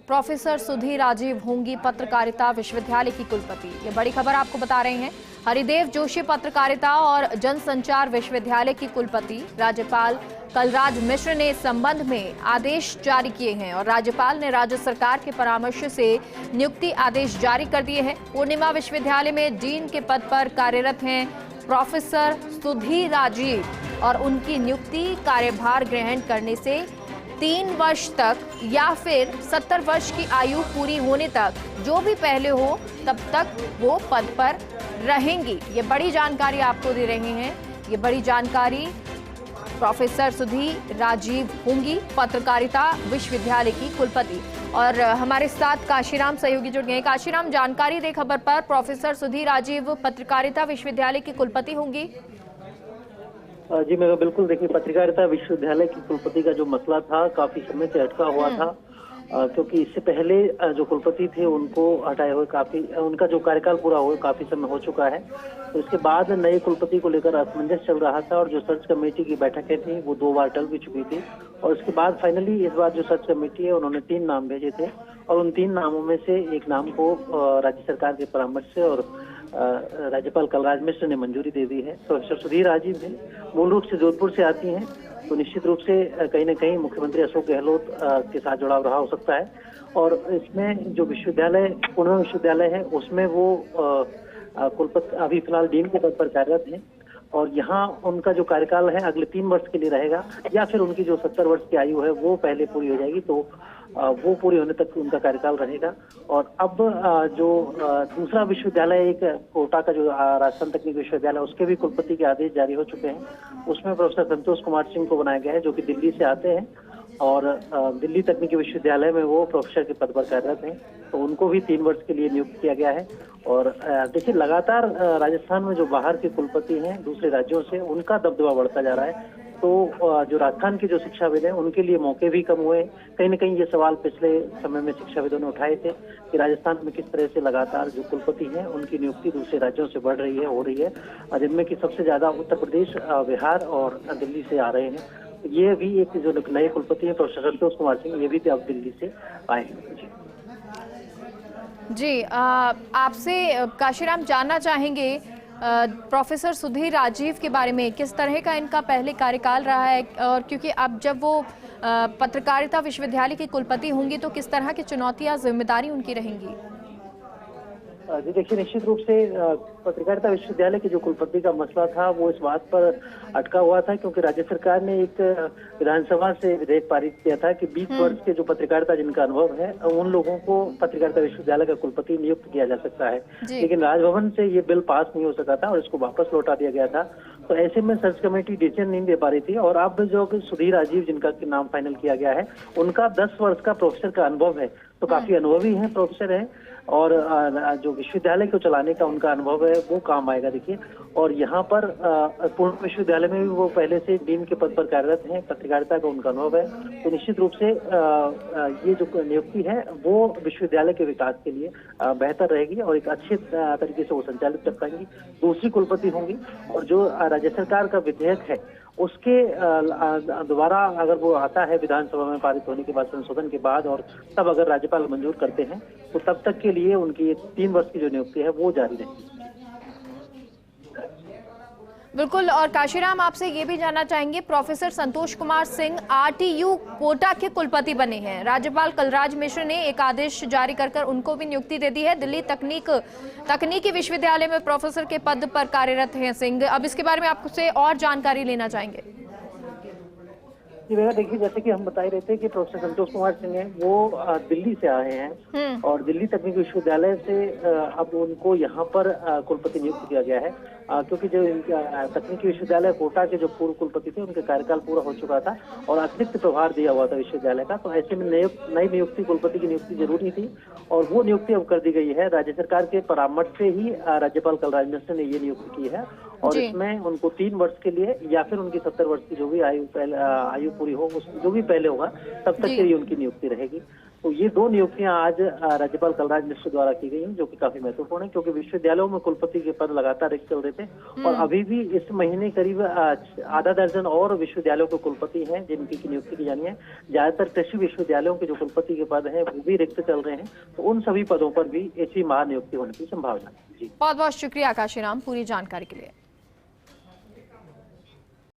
Professor Sudhir Rajiv होंगी पत्रकारिता विश्वविद्यालय की कुलपति। ये बड़ी खबर आपको बता रहे हैं। हरिदेव जोशी पत्रकारिता और जनसंचार विश्वविद्यालय की कुलपति। राज्यपाल कलराज मिश्र ने इस संबंध में आदेश जारी किए हैं और राज्यपाल ने राज्य सरकार के परामर्श से नियुक्ति आदेश जारी कर दिए हैं। पूर्णिमा विश्वविद्यालय में डीन के पद पर कार्यरत हैं प्रोफेसर सुधीर राजीव और उनकी नियुक्ति कार्यभार ग्रहण करने से 3 वर्ष तक या फिर 70 वर्ष की आयु पूरी होने तक, जो भी पहले हो तब तक वो पद पर रहेंगी। ये बड़ी जानकारी आपको दे रहे हैं। ये बड़ी जानकारी प्रोफेसर सुधीर राजीव होंगी पत्रकारिता विश्वविद्यालय की कुलपति। और हमारे साथ काशीराम सहयोगी जुड़ गए। काशीराम, जानकारी दे खबर पर। प्रोफेसर सुधीर राजीव पत्रकारिता विश्वविद्यालय की कुलपति होंगी। जी मैं बिल्कुल, देखिए पत्रकारिता विश्वविद्यालय की कुलपति का जो मसला था काफी समय से अटका हुआ था, क्योंकि इससे पहले जो कुलपति थे उनको हटाए हुए उनका जो कार्यकाल पूरा हुआ काफी समय हो चुका है। तो इसके बाद नए कुलपति को लेकर असमंजस चल रहा था और जो सर्च कमेटी की बैठकें थी वो 2 बार टल भी चुकी थी। और उसके बाद फाइनली इस बार जो सर्च कमेटी है उन्होंने 3 नाम भेजे थे और उन 3 नामों में से एक नाम को राज्य सरकार के परामर्श से और राज्यपाल कलराज मिश्र ने मंजूरी दे दी है। प्रोफेसर सुधीर राजीव है, मूल रूप से जोधपुर से आती हैं, तो निश्चित रूप से कहीं न कहीं मुख्यमंत्री अशोक गहलोत के साथ जुड़ाव रहा हो सकता है। और इसमें जो विश्वविद्यालय पूर्णिमा विश्वविद्यालय है उसमें वो कुलपति अभी फिलहाल डीन के पद पर कार्यरत हैं और यहाँ उनका जो कार्यकाल है अगले 3 वर्ष के लिए रहेगा, या फिर उनकी जो 70 वर्ष की आयु है वो पहले पूरी हो जाएगी, तो वो पूरी होने तक उनका कार्यकाल रहेगा। और अब जो दूसरा विश्वविद्यालय एक कोटा का जो राजस्थान तकनीकी विश्वविद्यालय उसके भी कुलपति के आदेश जारी हो चुके हैं। उसमें प्रोफेसर संतोष कुमार सिंह को बनाया गया है जो कि दिल्ली से आते हैं और दिल्ली तकनीकी विश्वविद्यालय में वो प्रोफेसर के पद पर कार्यरत हैं, तो उनको भी 3 वर्ष के लिए नियुक्त किया गया है। और देखिए लगातार राजस्थान में जो बाहर के कुलपति हैं दूसरे राज्यों से, उनका दबदबा बढ़ता जा रहा है। तो जो राजस्थान के जो शिक्षाविद हैं उनके लिए मौके भी कम हुए। कहीं न कहीं ये सवाल पिछले समय में शिक्षाविदों ने उठाए थे कि राजस्थान में किस तरह से लगातार जो कुलपति हैं उनकी नियुक्ति दूसरे राज्यों से बढ़ रही है, हो रही है, जिनमें कि सबसे ज्यादा उत्तर प्रदेश, बिहार और दिल्ली से आ रहे हैं। ये भी एक जो नए कुलपति हैं प्रोफेसर संतोष कुमार सिंह, ये भी अब दिल्ली से आए हैं। जी, आपसे काशीराम जानना चाहेंगे प्रोफेसर सुधीर राजीव के बारे में, किस तरह का इनका पहले कार्यकाल रहा है और क्योंकि अब जब वो पत्रकारिता विश्वविद्यालय की कुलपति होंगी तो किस तरह की चुनौतियां, जिम्मेदारी उनकी रहेंगी? जी देखिए, निश्चित रूप से पत्रकारिता विश्वविद्यालय के जो कुलपति का मसला था वो इस बात पर अटका हुआ था क्योंकि राज्य सरकार ने एक विधानसभा से विधेयक पारित किया था कि 20 वर्ष के जो पत्रकारिता जिनका अनुभव है उन लोगों को पत्रकारिता विश्वविद्यालय का कुलपति नियुक्त किया जा सकता है। लेकिन राजभवन से ये बिल पास नहीं हो सका था और इसको वापस लौटा दिया गया था। तो ऐसे में सर्च कमेटी डिसीजन नहीं दे पा रही थी और अब जो सुधीर राजीव जिनका नाम फाइनल किया गया है उनका 10 वर्ष का प्रोफेसर का अनुभव है, तो काफी अनुभवी है, प्रोफेसर है और जो विश्वविद्यालय को चलाने का उनका अनुभव है वो काम आएगा। देखिए, और यहाँ पर पूर्ण विश्वविद्यालय में भी वो पहले से डीन के पद पर कार्यरत हैं, पत्रकारिता का उनका अनुभव है, तो निश्चित रूप से ये जो नियुक्ति है वो विश्वविद्यालय के विकास के लिए बेहतर रहेगी और एक अच्छे तरीके से वो संचालित कर पाएंगी। दूसरी कुलपति होंगी और जो राज्य सरकार का विधेयक है उसके दोबारा अगर वो आता है विधानसभा में पारित होने के बाद, संशोधन के बाद, और तब अगर राज्यपाल मंजूर करते हैं तो तब तक के लिए उनकी 3 वर्ष की जो नियुक्ति है वो जारी रहेगी। बिल्कुल। और काशीराम, आपसे ये भी जानना चाहेंगे, प्रोफेसर संतोष कुमार सिंह आरटीयू कोटा के कुलपति बने हैं। राज्यपाल कलराज मिश्र ने एक आदेश जारी कर उनको भी नियुक्ति दे दी है। दिल्ली तकनीकी विश्वविद्यालय में प्रोफेसर के पद पर कार्यरत हैं सिंह। अब इसके बारे में आपसे और जानकारी लेना चाहेंगे। जी भैया, देखिए जैसे कि हम बता ही रहे थे कि प्रोफेसर संतोष कुमार सिंह हैं वो दिल्ली से आए हैं और दिल्ली तकनीकी विश्वविद्यालय से अब उनको यहाँ पर कुलपति नियुक्त किया गया है क्योंकि जो तकनीकी विश्वविद्यालय कोटा के जो पूर्व कुलपति थे उनके कार्यकाल पूरा हो चुका था और अतिरिक्त प्रभार दिया हुआ था विश्वविद्यालय का, तो ऐसे में नई नियुक्ति, कुलपति की नियुक्ति जरूरी थी और वो नियुक्ति अब कर दी गई है। राज्य सरकार के परामर्श से ही राज्यपाल कलराज मिश्र ने ये नियुक्ति की है और इसमें उनको 3 वर्ष के लिए या फिर उनकी 70 वर्ष की जो भी आयु पूरी हो, जो भी पहले होगा तब तक के लिए उनकी नियुक्ति रहेगी। तो ये 2 नियुक्तियां आज राज्यपाल कलराज मिश्र द्वारा की गई हैं, जो कि काफी महत्वपूर्ण है, क्योंकि विश्वविद्यालयों में कुलपति के पद लगातार रिक्त चल रहे थे और अभी भी इस महीने करीब आधा दर्जन और विश्वविद्यालयों के कुलपति हैं जिनकी की नियुक्ति की जानी है। ज्यादातर कृषि विश्वविद्यालयों के जो कुलपति के पद हैं वो भी रिक्त चल रहे हैं, तो उन सभी पदों पर भी ऐसी महानियुक्ति होने की संभावना है। जी, बहुत बहुत शुक्रिया काशीराम पूरी जानकारी के लिए।